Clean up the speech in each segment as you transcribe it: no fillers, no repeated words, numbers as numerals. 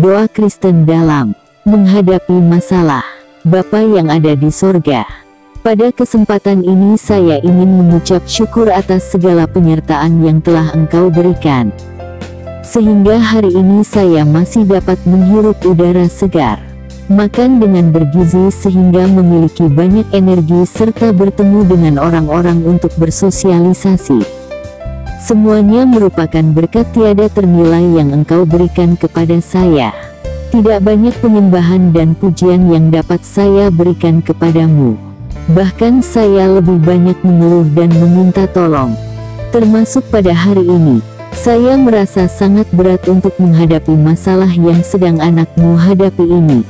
Doa Kristen dalam menghadapi masalah. Bapa yang ada di sorga, pada kesempatan ini saya ingin mengucap syukur atas segala penyertaan yang telah Engkau berikan, sehingga hari ini saya masih dapat menghirup udara segar, makan dengan bergizi sehingga memiliki banyak energi serta bertemu dengan orang-orang untuk bersosialisasi. Semuanya merupakan berkat tiada ternilai yang Engkau berikan kepada saya. Tidak banyak penyembahan dan pujian yang dapat saya berikan kepadamu. Bahkan saya lebih banyak mengeluh dan meminta tolong. Termasuk pada hari ini, saya merasa sangat berat untuk menghadapi masalah yang sedang anakmu hadapi ini.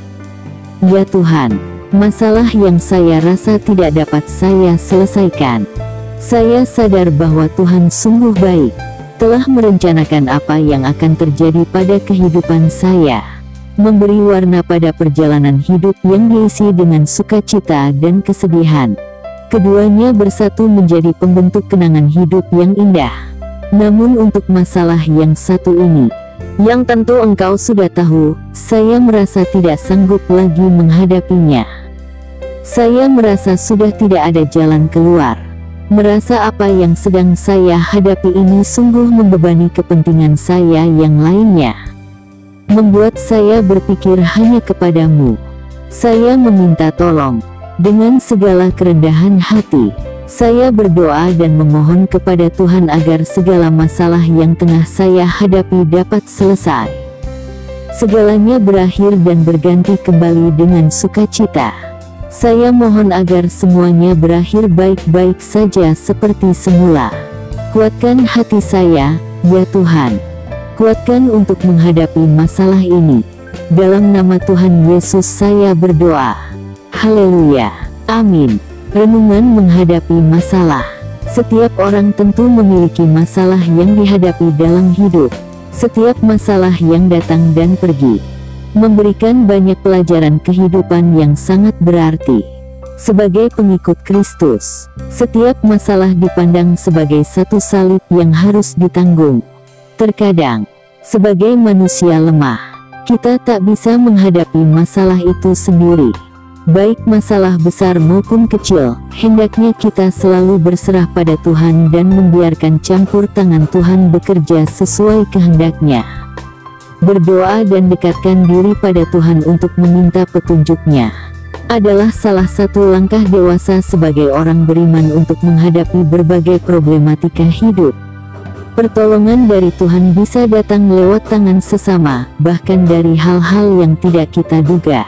Ya Tuhan, masalah yang saya rasa tidak dapat saya selesaikan. Saya sadar bahwa Tuhan sungguh baik, telah merencanakan apa yang akan terjadi pada kehidupan saya, memberi warna pada perjalanan hidup yang diisi dengan sukacita dan kesedihan. Keduanya bersatu menjadi pembentuk kenangan hidup yang indah. Namun untuk masalah yang satu ini, yang tentu Engkau sudah tahu, saya merasa tidak sanggup lagi menghadapinya. Saya merasa sudah tidak ada jalan keluar. Merasa apa yang sedang saya hadapi ini sungguh membebani kepentingan saya yang lainnya, membuat saya berpikir hanya kepadamu. Saya meminta tolong. Dengan segala kerendahan hati, saya berdoa dan memohon kepada Tuhan agar segala masalah yang tengah saya hadapi dapat selesai. Segalanya berakhir dan berganti kembali dengan sukacita. Saya mohon agar semuanya berakhir baik-baik saja seperti semula. Kuatkan hati saya, ya Tuhan. Kuatkan untuk menghadapi masalah ini. Dalam nama Tuhan Yesus saya berdoa. Haleluya. Amin. Renungan menghadapi masalah. Setiap orang tentu memiliki masalah yang dihadapi dalam hidup. Setiap masalah yang datang dan pergi memberikan banyak pelajaran kehidupan yang sangat berarti. Sebagai pengikut Kristus, setiap masalah dipandang sebagai satu salib yang harus ditanggung. Terkadang, sebagai manusia lemah, kita tak bisa menghadapi masalah itu sendiri. Baik masalah besar maupun kecil, hendaknya kita selalu berserah pada Tuhan dan membiarkan campur tangan Tuhan bekerja sesuai kehendaknya. Berdoa dan dekatkan diri pada Tuhan untuk meminta petunjuknya adalah salah satu langkah dewasa sebagai orang beriman untuk menghadapi berbagai problematika hidup. Pertolongan dari Tuhan bisa datang lewat tangan sesama, bahkan dari hal-hal yang tidak kita duga.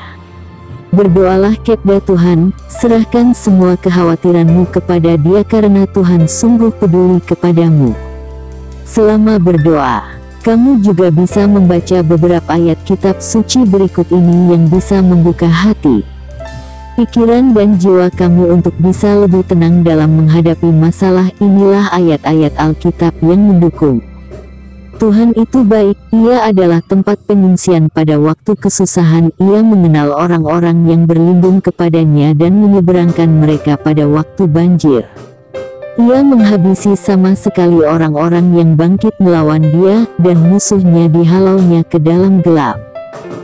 Berdoalah kepada Tuhan, serahkan semua kekhawatiranmu kepada Dia karena Tuhan sungguh peduli kepadamu. Selama berdoa, kamu juga bisa membaca beberapa ayat kitab suci berikut ini yang bisa membuka hati, pikiran dan jiwa kamu untuk bisa lebih tenang dalam menghadapi masalah. Inilah ayat-ayat Alkitab yang mendukung. Tuhan itu baik, Ia adalah tempat pengungsian pada waktu kesusahan. Ia mengenal orang-orang yang berlindung kepadanya dan menyeberangkan mereka pada waktu banjir. Ia menghabisi sama sekali orang-orang yang bangkit melawan Dia, dan musuhnya dihalaunya ke dalam gelap.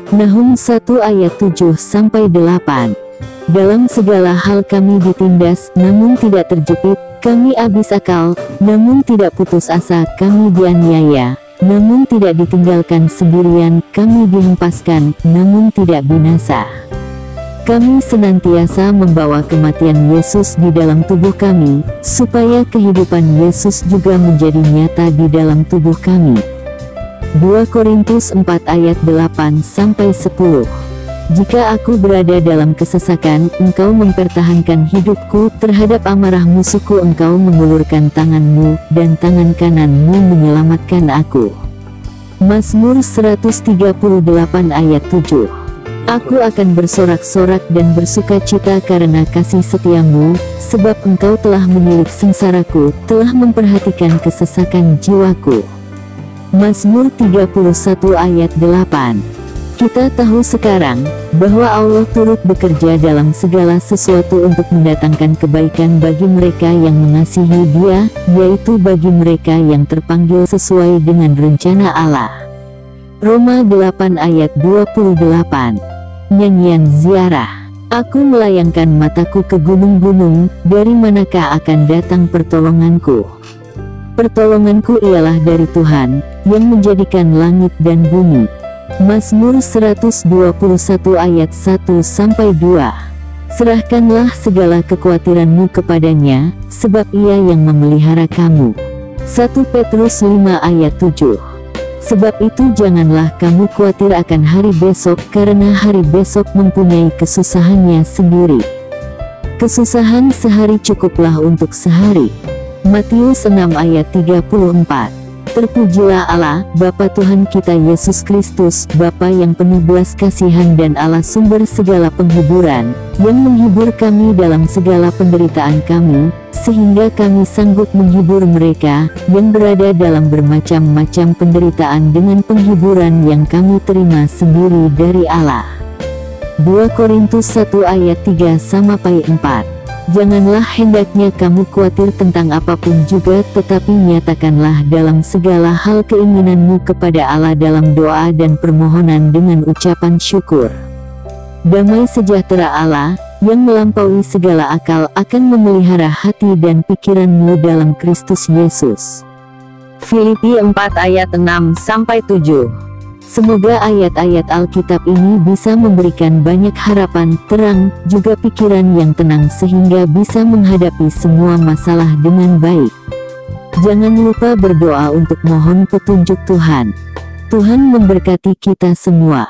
Nahum 1 ayat 7-8. Dalam segala hal kami ditindas, namun tidak terjepit, kami habis akal, namun tidak putus asa, kami dianiaya, namun tidak ditinggalkan sendirian, kami dihempaskan, namun tidak binasa. Kami senantiasa membawa kematian Yesus di dalam tubuh kami, supaya kehidupan Yesus juga menjadi nyata di dalam tubuh kami. 2 Korintus 4 ayat 8-10. Jika aku berada dalam kesesakan, Engkau mempertahankan hidupku, terhadap amarah musuhku Engkau mengulurkan tanganmu, dan tangan kananmu menyelamatkan aku. Mazmur 138 ayat 7. Aku akan bersorak-sorak dan bersukacita karena kasih setiamu, sebab Engkau telah menilik sengsaraku, telah memperhatikan kesesakan jiwaku. Mazmur 31 ayat 8. Kita tahu sekarang, bahwa Allah turut bekerja dalam segala sesuatu untuk mendatangkan kebaikan bagi mereka yang mengasihi Dia, yaitu bagi mereka yang terpanggil sesuai dengan rencana Allah. Roma 8 ayat 28. Nyanyian ziarah. Aku melayangkan mataku ke gunung-gunung, dari manakah akan datang pertolonganku? Pertolonganku ialah dari Tuhan, yang menjadikan langit dan bumi. Mazmur 121 ayat 1-2. Serahkanlah segala kekhawatiranmu kepadanya, sebab Ia yang memelihara kamu. 1 Petrus 5 ayat 7. Sebab itu janganlah kamu khawatir akan hari besok, karena hari besok mempunyai kesusahannya sendiri. Kesusahan sehari cukuplah untuk sehari. Matius 6 ayat 34. Terpujilah Allah, Bapa Tuhan kita Yesus Kristus, Bapa yang penuh belas kasihan dan Allah sumber segala penghiburan, yang menghibur kami dalam segala penderitaan kami, sehingga kami sanggup menghibur mereka, yang berada dalam bermacam-macam penderitaan dengan penghiburan yang kami terima sendiri dari Allah. 2 Korintus 1 ayat 3-4. Janganlah hendaknya kamu khawatir tentang apapun juga, tetapi nyatakanlah dalam segala hal keinginanmu kepada Allah dalam doa dan permohonan dengan ucapan syukur. Damai sejahtera Allah, yang melampaui segala akal, akan memelihara hati dan pikiranmu dalam Kristus Yesus. Filipi 4 ayat 6-7. Semoga ayat-ayat Alkitab ini bisa memberikan banyak harapan, terang, juga pikiran yang tenang sehingga bisa menghadapi semua masalah dengan baik. Jangan lupa berdoa untuk mohon petunjuk Tuhan. Tuhan memberkati kita semua.